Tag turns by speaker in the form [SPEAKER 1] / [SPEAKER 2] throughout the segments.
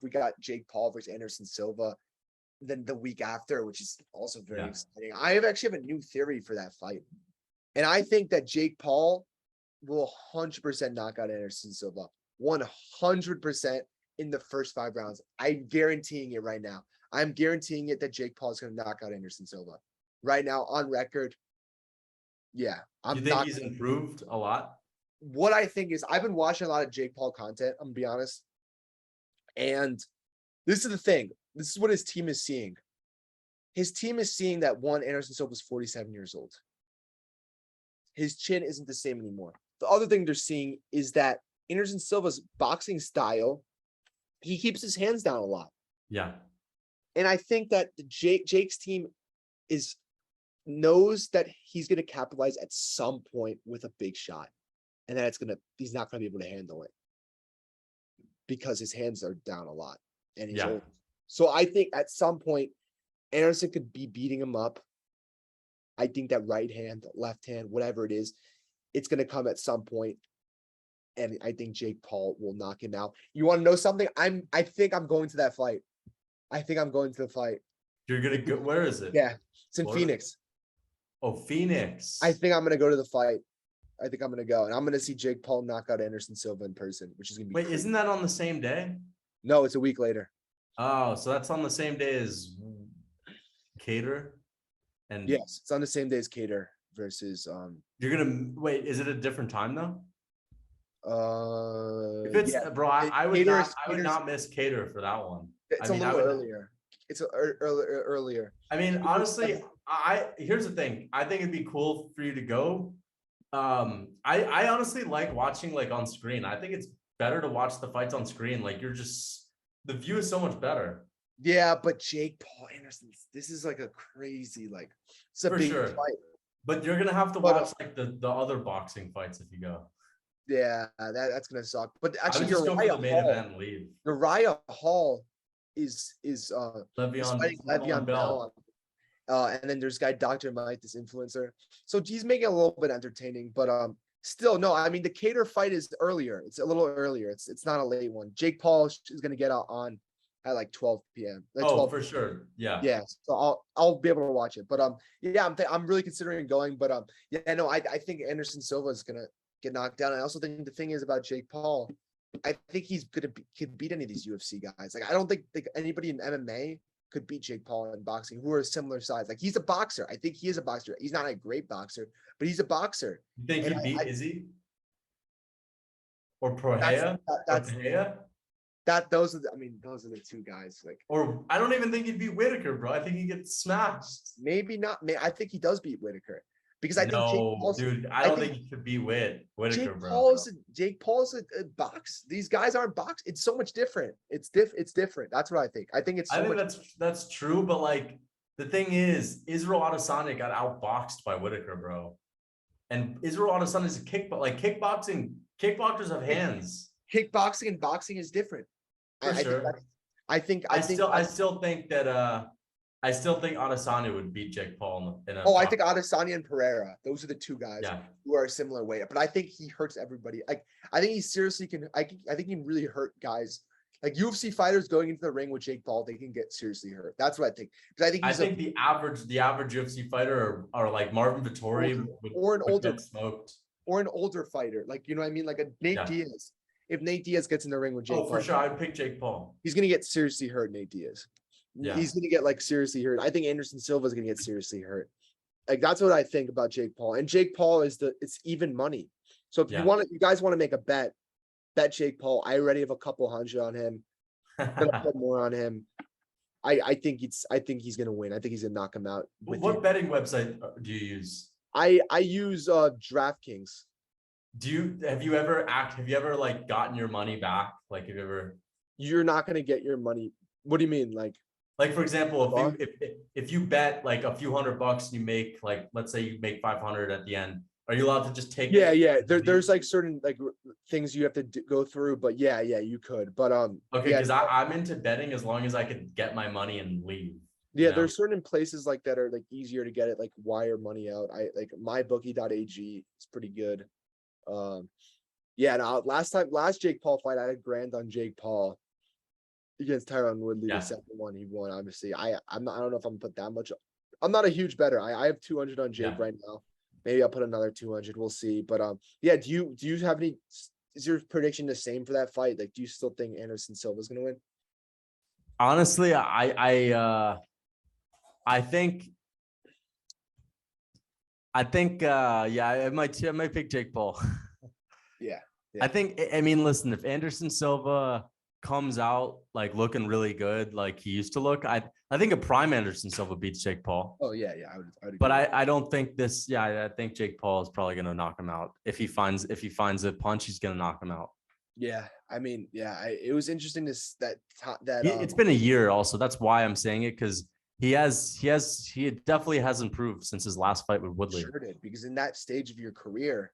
[SPEAKER 1] we got Jake Paul versus Anderson Silva. Then the week after, which is also very exciting. I actually have a new theory for that fight. And I think that Jake Paul will 100% knock out Anderson Silva. 100% in the first 5 rounds. I'm guaranteeing it right now. I'm guaranteeing it that Jake Paul is going to knock out Anderson Silva. Right now, on record, yeah.
[SPEAKER 2] You think he's improved a lot?
[SPEAKER 1] What I think is I've been watching a lot of Jake Paul content, I'm going to be honest. And this is the thing. This is what his team is seeing. His team is seeing that Anderson Silva is 47 years old. His chin isn't the same anymore. The other thing they're seeing is that Anderson Silva's boxing style, he keeps his hands down a lot.
[SPEAKER 2] Yeah.
[SPEAKER 1] And I think that Jake's team knows that he's going to capitalize at some point with a big shot. And that he's not going to be able to handle it because his hands are down a lot. And he's old. So I think at some point, Anderson could be beating him up. I think that right hand, left hand, whatever it is, it's going to come at some point. And I think Jake Paul will knock him out. You want to know something? I think I'm going to that fight. I think I'm going to the fight.
[SPEAKER 2] You're going to go, where is it?
[SPEAKER 1] Yeah, it's in
[SPEAKER 2] Florida?
[SPEAKER 1] Phoenix.
[SPEAKER 2] Oh, Phoenix.
[SPEAKER 1] I think I'm going to go to the fight. I think I'm going to go. And I'm going to see Jake Paul knock out Anderson Silva in person, which is going to be
[SPEAKER 2] Wait,
[SPEAKER 1] crazy.
[SPEAKER 2] Isn't that on the same day?
[SPEAKER 1] No, it's a week later.
[SPEAKER 2] Oh, so that's on the same day as Cater? And
[SPEAKER 1] yes, it's on the same day as Cater versus
[SPEAKER 2] You're gonna wait, is it a different time though? If it's bro, I would not miss Cater for that one.
[SPEAKER 1] It's a little earlier. It's earlier.
[SPEAKER 2] I mean, honestly, here's the thing. I think it'd be cool for you to go. I honestly like watching like on screen. I think it's better to watch the fights on screen. Like the view is so much better.
[SPEAKER 1] Yeah, but Jake Paul Anderson, this is like a crazy, like it's a big fight.
[SPEAKER 2] But you're gonna have to watch like the other boxing fights if you go.
[SPEAKER 1] Yeah, that's gonna suck. But actually,
[SPEAKER 2] Uriah
[SPEAKER 1] Hall is Le'Veon Bell. And then there's guy Dr. Mike, this influencer. So he's making it a little bit entertaining, but still, no. I mean, the Cater fight is earlier. It's a little earlier. It's not a late one. Jake Paul is gonna get out on at like 12 p.m. Like 12
[SPEAKER 2] for sure. Yeah.
[SPEAKER 1] Yeah. So I'll be able to watch it. But yeah, I'm really considering going. But yeah, no, I think Anderson Silva is gonna get knocked down. I also think the thing is about Jake Paul, I think he's could beat any of these UFC guys. Like I don't think anybody in MMA could beat Jake Paul in boxing who are similar size. Like he's a boxer. I think he is a boxer. He's not a great boxer, but he's a boxer.
[SPEAKER 2] You think he'd beat Izzy? Or Prohea?
[SPEAKER 1] Those are the two guys. Like,
[SPEAKER 2] or I don't even think he'd beat Whitaker, bro. I think he gets smashed.
[SPEAKER 1] Maybe not. I think he does beat Whitaker because I think
[SPEAKER 2] I don't think he could beat Whitaker,
[SPEAKER 1] Jake Paul's a box. These guys aren't box. It's so much different. It's different. That's what I think. I think
[SPEAKER 2] that's true, but like the thing is, Israel Adesanya got outboxed by Whitaker, bro. And Israel Adesanya is kickboxing. Kickboxers have hands.
[SPEAKER 1] Kickboxing and boxing is different. I
[SPEAKER 2] still think Adesanya would beat Jake Paul in a
[SPEAKER 1] I think Adesanya and Pereira, those are the two guys who are a similar weight. But I think he hurts everybody. Like I think he seriously can. I think he can really hurt guys. Like UFC fighters going into the ring with Jake Paul, they can get seriously hurt. That's what I think. Because I think
[SPEAKER 2] the average UFC fighter are like Marvin Vettori
[SPEAKER 1] or an older fighter. Like you know what I mean? Like a Nate Diaz. If Nate Diaz gets in the ring with Jake Paul,
[SPEAKER 2] for sure, I'd pick Jake Paul.
[SPEAKER 1] He's gonna get seriously hurt, Nate Diaz. Yeah. He's gonna get like seriously hurt. I think Anderson Silva is gonna get seriously hurt. Like that's what I think about Jake Paul. And Jake Paul it's even money. So if you guys want to make a bet Jake Paul. I already have a couple hundred on him. I'm gonna put more on him. I think he's gonna win. I think he's gonna knock him out.
[SPEAKER 2] What betting website do you use?
[SPEAKER 1] I use DraftKings.
[SPEAKER 2] Have you ever like gotten your money back? Like
[SPEAKER 1] You're not gonna get your money. What do you mean? Like
[SPEAKER 2] for example, if you bet like a few $100 and you make like, let's say you make 500 at the end, are you allowed to just take it?
[SPEAKER 1] Yeah. There's like certain like things you have to go through, but yeah, you could. But
[SPEAKER 2] okay, because I'm into betting as long as I could get my money and leave.
[SPEAKER 1] Yeah, there's certain places like that are like easier to get it, like wire money out. I like mybookie.ag is pretty good. Last Jake Paul fight, I had $1,000 on Jake Paul. against Tyron Woodley,
[SPEAKER 2] Yeah.
[SPEAKER 1] the second one he won. Obviously, I don't know if I'm gonna put that much. I'm not a huge bettor. I have 200 on Jake
[SPEAKER 2] Yeah.
[SPEAKER 1] right now. Maybe I'll put another 200. We'll see. But yeah. Do you have any? Is your prediction the same for that fight? Like, do you still think Anderson Silva's gonna win?
[SPEAKER 2] Honestly, I think yeah, I might pick Jake Paul.
[SPEAKER 1] Yeah.
[SPEAKER 2] I think, I mean, listen, if Anderson Silva comes out like looking really good, like he used to look, I think a prime Anderson Silva beats Jake Paul.
[SPEAKER 1] Oh yeah. I would.
[SPEAKER 2] But I don't think this. Yeah, I think Jake Paul is probably going to knock him out. If he finds a punch, he's going to knock him out.
[SPEAKER 1] Yeah. I mean, yeah. It was interesting that
[SPEAKER 2] It's been a year also. That's why I'm saying it, because he definitely has improved since his last fight with Woodley.
[SPEAKER 1] Sure did, because in that stage of your career,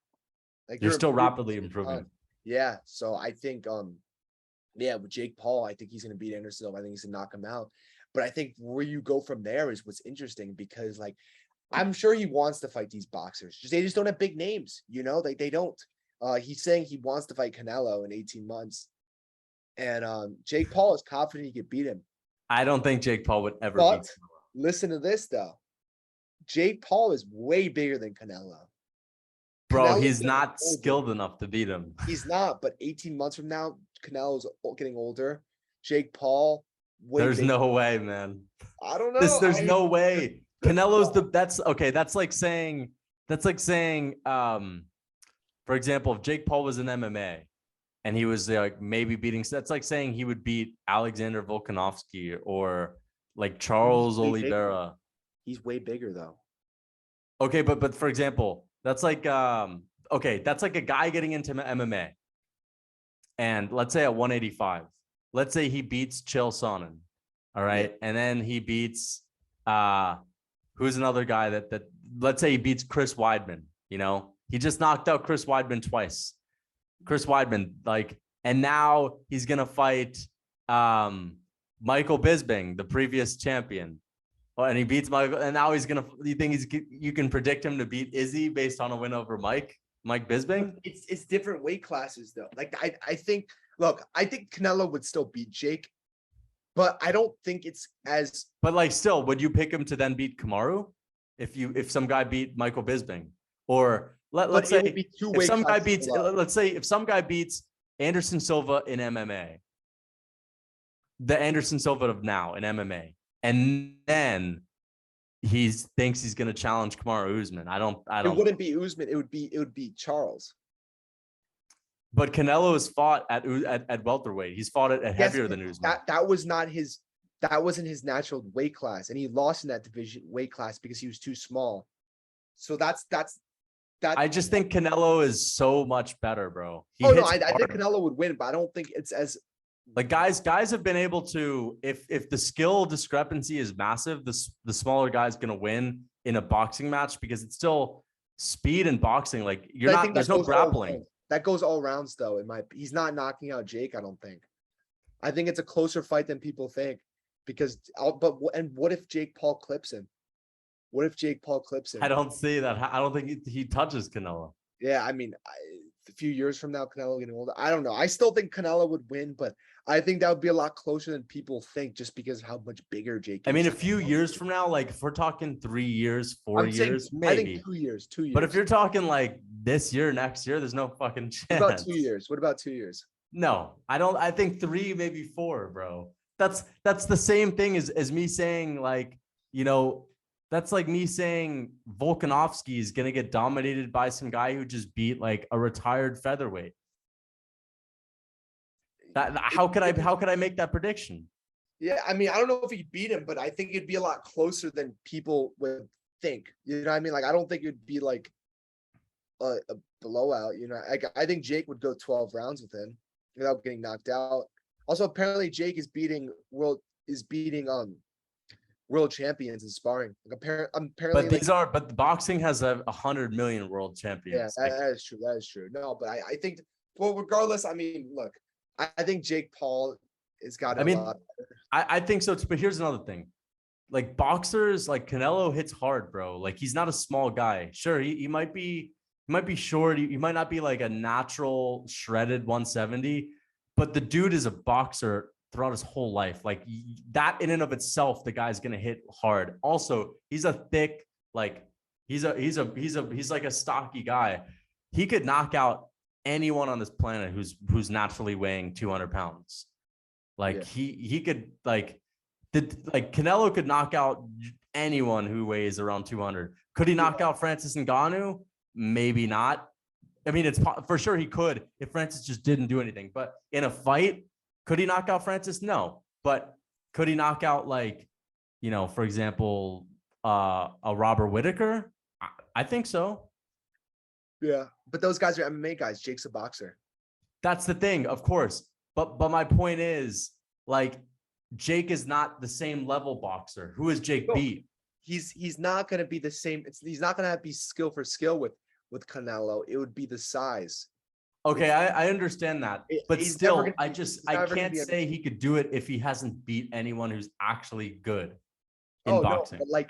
[SPEAKER 1] like
[SPEAKER 2] You're still
[SPEAKER 1] improving
[SPEAKER 2] rapidly
[SPEAKER 1] a
[SPEAKER 2] improving.
[SPEAKER 1] ton. Yeah. So I think yeah, with Jake Paul, I think he's gonna beat Anderson Silva. I think he's gonna knock him out. But I think where you go from there is what's interesting, because like I'm sure he wants to fight these boxers. They just don't have big names, you know, they don't. He's saying he wants to fight Canelo in 18 months. And Jake Paul is confident he could beat him.
[SPEAKER 2] I don't think Jake Paul would ever beat
[SPEAKER 1] But
[SPEAKER 2] Canelo.
[SPEAKER 1] listen to this though. Jake Paul is way bigger than Canelo.
[SPEAKER 2] Bro,
[SPEAKER 1] Canelo's
[SPEAKER 2] he's
[SPEAKER 1] getting
[SPEAKER 2] not
[SPEAKER 1] older.
[SPEAKER 2] skilled enough to beat him.
[SPEAKER 1] He's not, but 18 months from now, Canelo's getting older. Jake Paul, way
[SPEAKER 2] There's
[SPEAKER 1] bigger.
[SPEAKER 2] no way, man.
[SPEAKER 1] I don't know.
[SPEAKER 2] There's no way. Canelo's that's okay. That's like saying, for example, if Jake Paul was in MMA and he was like maybe beating, that's like saying he would beat Alexander Volkanovski or like Charles
[SPEAKER 1] way bigger.
[SPEAKER 2] Oliveira.
[SPEAKER 1] He's way bigger though.
[SPEAKER 2] Okay, but for example, that's like that's like a guy getting into MMA. And let's say at 185, let's say he beats Chael Sonnen. All right.
[SPEAKER 1] Yeah.
[SPEAKER 2] And then he beats who's another guy that let's say he beats Chris Weidman, you know, he just knocked out Chris Weidman twice. Chris Weidman, like, and now he's gonna fight Michael Bisping, the previous champion. Oh, and he beats Michael, and now you think you can predict him to beat Izzy based on a win over Mike Bisping?
[SPEAKER 1] It's different weight classes though. Like I think, look, I think Canelo would still beat Jake, but I don't think it's as.
[SPEAKER 2] But like, still, would you pick him to then beat Kamaru if some guy beat Michael Bisping? Or let's say if some guy beats, let's say if some guy beats Anderson Silva in MMA, the Anderson Silva of now in MMA, and then he thinks he's going to challenge Kamaru Usman. I don't.
[SPEAKER 1] It wouldn't be Usman. It would be Charles.
[SPEAKER 2] But Canelo has fought at welterweight. He's fought at heavier than Usman.
[SPEAKER 1] That was not his. That wasn't his natural weight class, and he lost in that division weight class because he was too small. So that's.
[SPEAKER 2] I just think Canelo is so much better, bro.
[SPEAKER 1] I think Canelo would win, but I don't think it's as.
[SPEAKER 2] Like guys have been able to, if the skill discrepancy is massive, the smaller guy's gonna win in a boxing match, because it's still speed and boxing. Like there's no grappling.
[SPEAKER 1] That goes all rounds though. He's not knocking out Jake, I don't think. I think it's a closer fight than people think, because what if Jake Paul clips him? What if Jake Paul clips him?
[SPEAKER 2] I don't see that. I don't think he touches Canelo.
[SPEAKER 1] Yeah, I mean, a few years from now, Canelo getting older, I don't know. I still think Canelo would win, but I think that would be a lot closer than people think, just because of how much bigger Jake is.
[SPEAKER 2] I mean, a few years from now, like if we're talking 3 years, 4 years, maybe.
[SPEAKER 1] I think 2 years.
[SPEAKER 2] But if you're talking like this year, next year, there's no fucking chance.
[SPEAKER 1] What about 2 years? What about 2 years?
[SPEAKER 2] No, I don't. I think 3, maybe 4, bro. That's the same thing as me saying, like, you know, that's like me saying Volkanovski is gonna get dominated by some guy who just beat like a retired featherweight. How could I make that prediction?
[SPEAKER 1] Yeah, I mean, I don't know if he beat him, but I think it'd be a lot closer than people would think. You know what I mean? Like, I don't think it'd be like a blowout. You know, I think Jake would go 12 rounds with him without getting knocked out. Also, apparently, Jake is beating world champions in sparring. Like, apparently,
[SPEAKER 2] but boxing has 100 million world champions.
[SPEAKER 1] Yeah, that is true. That is true. No, but I think, well, regardless, I mean, look, I think Jake Paul has got a lot better.
[SPEAKER 2] I think so too, but here's another thing. Like boxers, like Canelo hits hard, bro. Like he's not a small guy. Sure, he might be short. He might not be like a natural shredded 170, but the dude is a boxer throughout his whole life. Like that in and of itself, the guy's gonna hit hard. Also, he's a thick, like he's like a stocky guy. He could knock out anyone on this planet who's naturally weighing 200 pounds. Like he could like Canelo could knock out anyone who weighs around 200. Could he knock out Francis Ngannou? Maybe not. I mean, it's for sure he could if Francis just didn't do anything. But in a fight, could he knock out Francis? No. But could he knock out, like, you know, for example, a Robert Whittaker? I think so.
[SPEAKER 1] Yeah, but those guys are MMA guys. Jake's a boxer.
[SPEAKER 2] That's the thing, of course. But my point is, like, Jake is not the same level boxer. Who is Jake beat?
[SPEAKER 1] He's not going to be the same. He's not going to be skill for skill with Canelo. It would be the size.
[SPEAKER 2] Okay, I understand that, but still, I can't say he could do it if he hasn't beat anyone who's actually good in boxing.
[SPEAKER 1] No,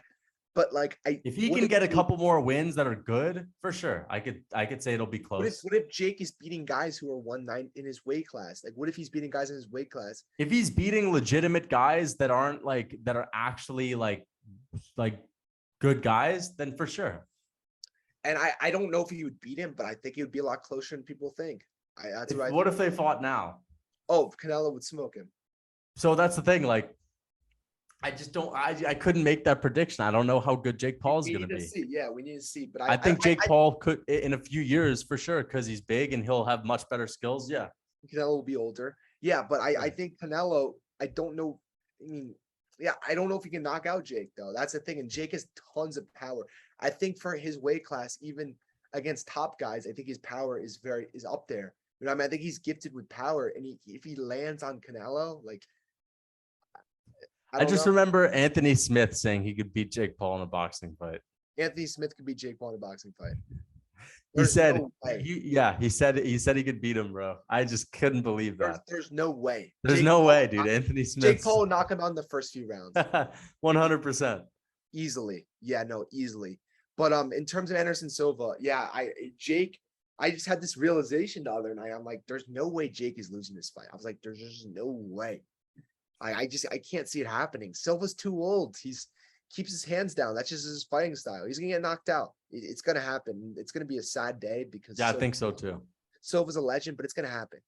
[SPEAKER 1] but
[SPEAKER 2] if he can get a couple more wins that are good, for sure, I could say it'll be close.
[SPEAKER 1] What if Jake is beating guys who are 190 in his weight class? Like, what if he's beating guys in his weight class?
[SPEAKER 2] If he's beating legitimate guys that aren't that are actually like good guys, then for sure.
[SPEAKER 1] And I don't know if he would beat him, but I think he would be a lot closer than people think.
[SPEAKER 2] What if they fought now?
[SPEAKER 1] Oh, Canelo would smoke him.
[SPEAKER 2] So that's the thing. Like, I just don't. I couldn't make that prediction. I don't know how good Jake Paul is going to be.
[SPEAKER 1] Yeah, we need to see. But
[SPEAKER 2] I think Jake Paul could in a few years for sure, because he's big and he'll have much better skills. Yeah,
[SPEAKER 1] Canelo will be older. Yeah, but I think Canelo. I don't know. I mean, yeah, I don't know if he can knock out Jake though. That's the thing. And Jake has tons of power. I think for his weight class, even against top guys, I think his power is up there. You know, I mean, I think he's gifted with power, and if he lands on Canelo, like,
[SPEAKER 2] I just remember Anthony Smith saying he could beat Jake Paul in a boxing fight.
[SPEAKER 1] Anthony Smith could beat Jake Paul in a boxing fight.
[SPEAKER 2] He said he could beat him, bro. I just couldn't believe that.
[SPEAKER 1] There's no way.
[SPEAKER 2] There's no way, dude. Anthony Smith.
[SPEAKER 1] Jake Paul will knock him out in the first few rounds.
[SPEAKER 2] 100%.
[SPEAKER 1] Easily. Yeah, no, easily. But in terms of Anderson Silva, yeah, I just had this realization the other night. I'm like, there's no way Jake is losing this fight. I was like, there's just no way. I can't see it happening. Silva's too old. Keeps his hands down. That's just his fighting style. He's gonna get knocked out. It's gonna happen. It's gonna be a sad day because
[SPEAKER 2] I think so too.
[SPEAKER 1] Silva's a legend, but it's gonna happen.